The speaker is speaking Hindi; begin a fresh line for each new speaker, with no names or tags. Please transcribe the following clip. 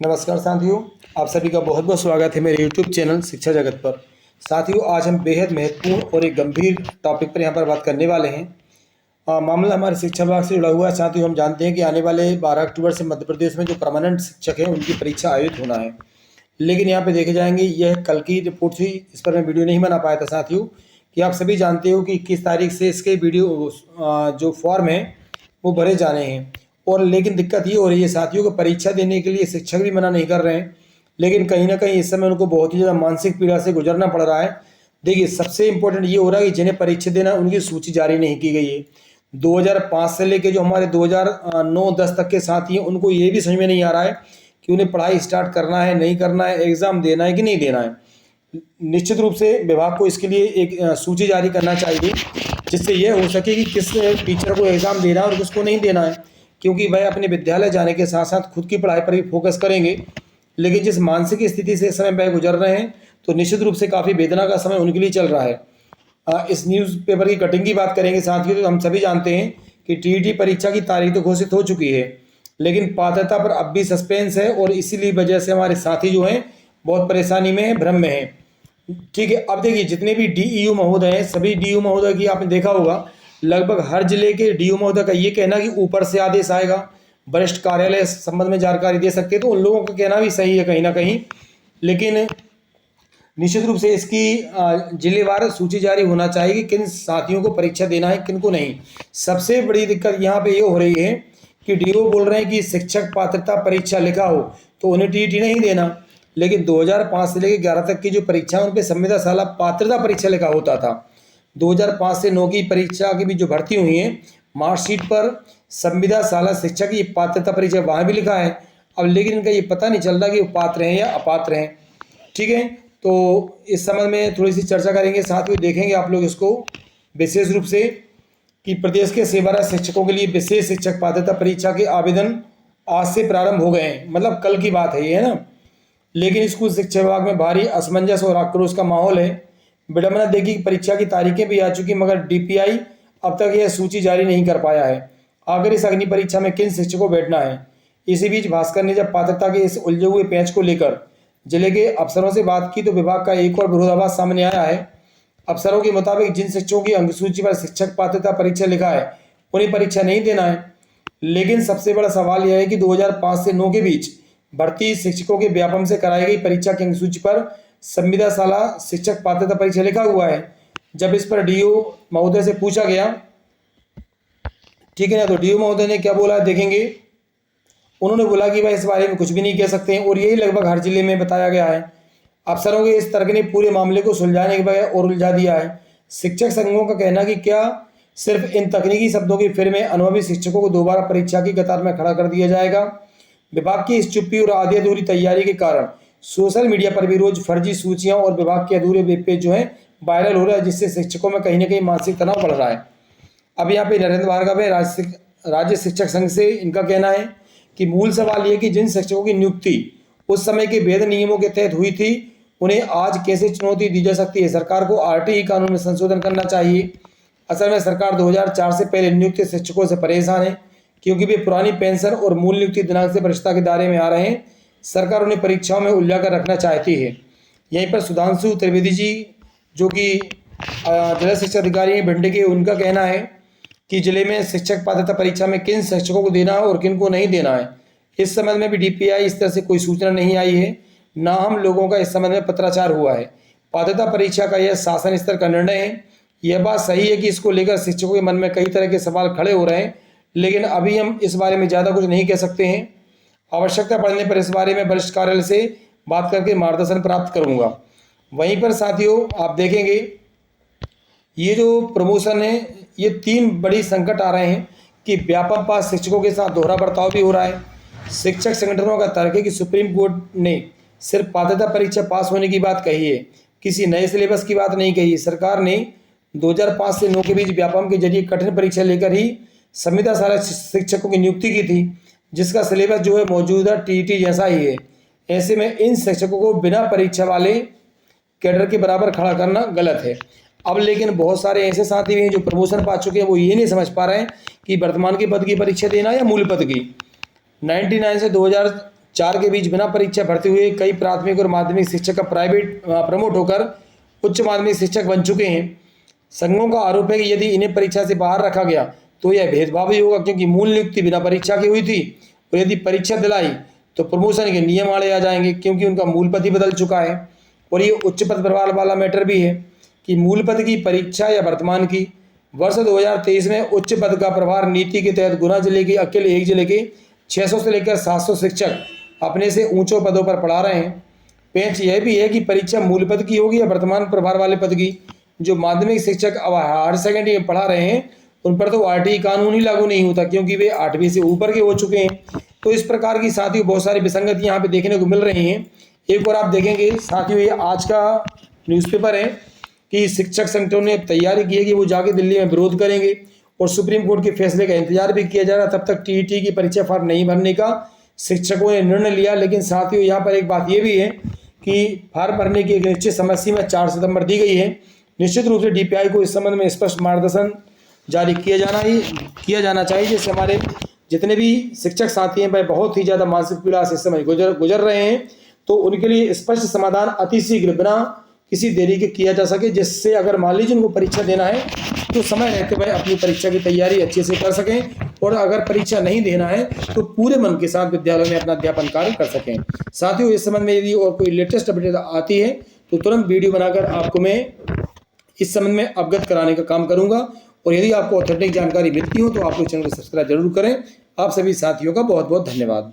नमस्कार साथियों, आप सभी का बहुत बहुत स्वागत है मेरे YouTube चैनल शिक्षा जगत पर। साथियों, आज हम बेहद महत्वपूर्ण और एक गंभीर टॉपिक पर यहाँ पर बात करने वाले हैं। मामला हमारे शिक्षा विभाग से जुड़ा हुआ है। साथियों, हम जानते हैं कि आने वाले 12 अक्टूबर से मध्य प्रदेश में जो परमानेंट शिक्षक हैं उनकी परीक्षा आयोजित होना है। लेकिन यहाँ पे देखे जाएंगे, यह कल की रिपोर्ट थी, इस पर मैं वीडियो नहीं बना पाया था साथियों, कि आप सभी जानते हो कि 21 तारीख से इसके वीडियो जो फॉर्म है वो भरे जाने हैं। और लेकिन दिक्कत ये हो रही है साथियों को, परीक्षा देने के लिए शिक्षक भी मना नहीं कर रहे हैं, लेकिन कहीं ना कहीं इस समय उनको बहुत ही ज़्यादा मानसिक पीड़ा से गुजरना पड़ रहा है। देखिए, सबसे इम्पोर्टेंट ये हो रहा है कि जिन्हें परीक्षा देना उनकी सूची जारी नहीं की गई है। 2005 से लेके जो हमारे 2009-10 तक के साथी हैं, उनको ये भी समझ में नहीं आ रहा है कि उन्हें पढ़ाई स्टार्ट करना है, नहीं करना है, एग्ज़ाम देना है कि नहीं देना है। निश्चित रूप से विभाग को इसके लिए एक सूची जारी करना चाहिए, जिससे यह हो सके कि किस टीचर को एग्ज़ाम देना है और किसको नहीं देना है, क्योंकि वह अपने विद्यालय जाने के साथ साथ खुद की पढ़ाई पर भी फोकस करेंगे। लेकिन जिस मानसिक स्थिति से इस समय वह गुजर रहे हैं, तो निश्चित रूप से काफ़ी वेदना का समय उनके लिए चल रहा है। इस न्यूज़पेपर की कटिंग की बात करेंगे साथियों, तो हम सभी जानते हैं कि टीईटी परीक्षा की तारीख तो घोषित हो चुकी है, लेकिन पात्रता पर अब भी सस्पेंस है और इसीलिए वजह से हमारे साथी जो हैं बहुत परेशानी में हैं, भ्रम में हैं। ठीक है, अब देखिए, जितने भी डीईओ महोदय हैं, सभी डीईओ महोदय की आपने देखा होगा, लगभग हर जिले के डीईओ महोदय का ये कहना कि ऊपर से आदेश आएगा, वरिष्ठ कार्यालय इस संबंध में जानकारी दे सकते हैं, तो उन लोगों का कहना भी सही है कहीं ना कहीं। लेकिन निश्चित रूप से इसकी जिलेवार सूची जारी होना चाहिए कि किन साथियों को परीक्षा देना है, किन को नहीं। सबसे बड़ी दिक्कत यहाँ पे ये हो रही है कि डीओ बोल रहे हैं कि शिक्षक पात्रता परीक्षा लिखा हो तो उन्हें टीईटी नहीं देना, लेकिन 2005 से लेकर 11 तक की जो परीक्षा उन पर संविदा साला पात्रता परीक्षा लिखा होता था। 2005 से 9 की परीक्षा की भी जो भर्ती हुई है, मार्कशीट पर संविदा साला शिक्षक की पात्रता परीक्षा वहाँ भी लिखा है। अब लेकिन इनका ये पता नहीं चल रहा कि वो पात्र हैं या अपात्र हैं। ठीक है, तो इस संबंध में थोड़ी सी चर्चा करेंगे, साथ में देखेंगे आप लोग इसको विशेष रूप से कि प्रदेश के सेवारत शिक्षकों के लिए विशेष शिक्षक पात्रता परीक्षा के आवेदन आज से प्रारंभ हो गए हैं। मतलब कल की बात है ये, है ना। लेकिन स्कूल शिक्षा विभाग में भारी असमंजस और आक्रोश का माहौल है। विडम्बना देखी कि परीक्षा की तारीखें भी आ चुकी, मगर डीपीआई अब तक यह सूची जारी नहीं कर पाया है। आखिर इस अग्नि परीक्षा में किन शिक्षकों को बैठना है। इसी बीच भास्कर ने जब पात्रता के इस उलझे हुए पेंच को लेकर जिले के अफसरों से बात की, तो विभाग का एक और विरोधाभास सामने आया है। अफसरों के मुताबिक जिन शिक्षकों की अंकसूची पर शिक्षक पात्रता परीक्षा लिखा है उन्हें परीक्षा नहीं देना है। लेकिन सबसे बड़ा सवाल यह है कि 2005 से 9 के बीच भर्ती शिक्षकों के व्यापम से कराई गई परीक्षा की अंकसूची पर संविदा साला शिक्षक पात्रता परीक्षा लिखा हुआ है। जब इस पर डीओ महोदय से पूछा गया, ठीक है ना, तो डीओ महोदय ने क्या बोला देखेंगे। उन्होंने बोला कि वह इस बारे में कुछ भी नहीं कह सकते हैं, और यही लगभग हर जिले में बताया गया है। अफसरों के इस तर्क ने पूरे मामले को सुलझाने के बगैर और उलझा दिया है। शिक्षक संघों का कहना कि क्या सिर्फ इन तकनीकी शब्दों की फिर में अनुभवी शिक्षकों को दोबारा परीक्षा की कतार में खड़ा कर दिया जाएगा। विभाग की इस चुप्पी और आधी अधूरी तैयारी के कारण सोशल मीडिया पर भी रोज फर्जी सूचियां और विभाग के अधूरे वेब पेज जो है वायरल हो रहा है, जिससे शिक्षकों में कहीं ना कहीं मानसिक तनाव बढ़ रहा है। अब यहाँ पे नरेंद्र भार्गव है राज्य शिक्षक संघ से, इनका कहना है कि मूल सवाल ये कि जिन शिक्षकों की नियुक्ति उस समय के वैध नियमों के तहत हुई थी, उन्हें आज कैसे चुनौती दी जा सकती है। सरकार को आरटीई कानून में संशोधन करना चाहिए। असल में सरकार 2004 से पहले नियुक्त शिक्षकों से परेशान है, क्योंकि वे पुरानी पेंशन और मूल नियुक्ति दिनांक से भ्रष्टा के दायरे में आ रहे हैं। सरकार उन्हें परीक्षाओं में उलझा कर रखना चाहती है। यहीं पर सुधांशु त्रिवेदी जी, जो कि जिला शिक्षा अधिकारी हैं भिंड के, उनका कहना है कि जिले में शिक्षक पात्रता परीक्षा में किन शिक्षकों को देना है और किन को नहीं देना है, इस संबंध में भी डीपीआई इस तरह से कोई सूचना नहीं आई है, ना हम लोगों का इस संबंध में पत्राचार हुआ है। पात्रता परीक्षा का यह शासन स्तर का निर्णय है। यह बात सही है कि इसको लेकर शिक्षकों के मन में कई तरह के सवाल खड़े हो रहे हैं, लेकिन अभी हम इस बारे में ज़्यादा कुछ नहीं कह सकते हैं। आवश्यकता पड़ने पर इस बारे में वरिष्ठ कार्यालय से बात करके मार्गदर्शन प्राप्त करूंगा। वहीं पर साथियों, आप देखेंगे ये जो प्रमोशन है, ये 3 बड़ी संकट आ रहे हैं कि व्यापक पास शिक्षकों के साथ दोहरा बर्ताव भी हो रहा है। शिक्षक संगठनों का तर्क है कि सुप्रीम कोर्ट ने सिर्फ पात्रता परीक्षा पास होने की बात कही है, किसी नए सिलेबस की बात नहीं कही। सरकार ने 2005 से 9 के बीच व्यापम के जरिए कठिन परीक्षा लेकर ही संविदा साला शिक्षकों की नियुक्ति की थी, जिसका सिलेबस जो है मौजूदा टीईटी जैसा ही है। ऐसे में इन शिक्षकों को बिना परीक्षा वाले कैडर के बराबर खड़ा करना गलत है। अब लेकिन बहुत सारे ऐसे साथी भी हैं जो प्रमोशन पा चुके हैं, वो ये नहीं समझ पा रहे हैं कि वर्तमान के पद की परीक्षा देना या मूल पद की। 99 से 4 के बीच बिना परीक्षा भर्ती हुए कई प्राथमिक और माध्यमिक शिक्षक का प्राइवेट प्रमोट होकर उच्च माध्यमिक शिक्षक बन चुके हैं। संघों का आरोप है कि यदि इन्हें परीक्षा से बाहर रखा गया तो यह भेदभाव ही होगा, क्योंकि मूल नियुक्ति बिना परीक्षा की हुई थी और यदि परीक्षा दिलाई तो प्रमोशन के नियम आड़े आ जाएंगे, क्योंकि उनका मूल पद ही बदल चुका है। और ये उच्च पद प्रभार वाला मैटर भी है कि मूल पद की परीक्षा या वर्तमान की। वर्ष 2023 में उच्च पद का प्रभार नीति के तहत गुना जिले के अकेले एक जिले के 600 से लेकर 700 शिक्षक अपने से ऊंचों पदों पर पढ़ा रहे हैं। पेंच यह भी है कि परीक्षा मूल पद की होगी या वर्तमान प्रभार वाले पद की। जो माध्यमिक शिक्षक अब हायर सेकेंडरी में पढ़ा रहे हैं उन पर तो आरटीई कानून ही लागू नहीं होता, क्योंकि वे 8वीं से ऊपर के हो चुके हैं। तो इस प्रकार की साथियों बहुत सारी विसंगति यहाँ पे देखने को मिल रही हैं। एक और आप देखेंगे साथियों, ये आज का न्यूज़पेपर है कि शिक्षक संगठनों ने तैयारी की है कि वो जाके दिल्ली में विरोध करेंगे और सुप्रीम कोर्ट के फैसले का इंतजार भी किया जा रहा है। तब तक टीईटी की परीक्षा फॉर्म नहीं भरने का शिक्षकों ने निर्णय लिया। लेकिन साथियों यहाँ पर एक बात ये भी है कि फॉर्म भरने की एक निश्चित समय सीमा 4 सितंबर दी गई है। निश्चित रूप से डीपीआई को इस संबंध में स्पष्ट मार्गदर्शन जारी किया जाना चाहिए, जिससे हमारे जितने भी शिक्षक साथी हैं वह बहुत ही ज़्यादा मानसिक पीड़ा से इस समय गुजर रहे हैं, तो उनके लिए स्पष्ट समाधान अतिशीघ्र बिना किसी देरी के किया जा सके, जिससे अगर मान लीजिए उनको परीक्षा देना है तो समय रहते हुए अपनी परीक्षा की तैयारी अच्छे से कर सकें, और अगर परीक्षा नहीं देना है तो पूरे मन के साथ विद्यालयों में अपना अध्यापन कार्य कर सकें। साथियों इस संबंध में यदि और कोई लेटेस्ट अपडेट आती है तो तुरंत वीडियो बनाकर आपको मैं इस संबंध में अवगत कराने का काम करूंगा। और यदि आपको ऑथेंटिक जानकारी मिलती हो तो आप लोग चैनल को सब्सक्राइब जरूर करें। आप सभी साथियों का बहुत बहुत धन्यवाद।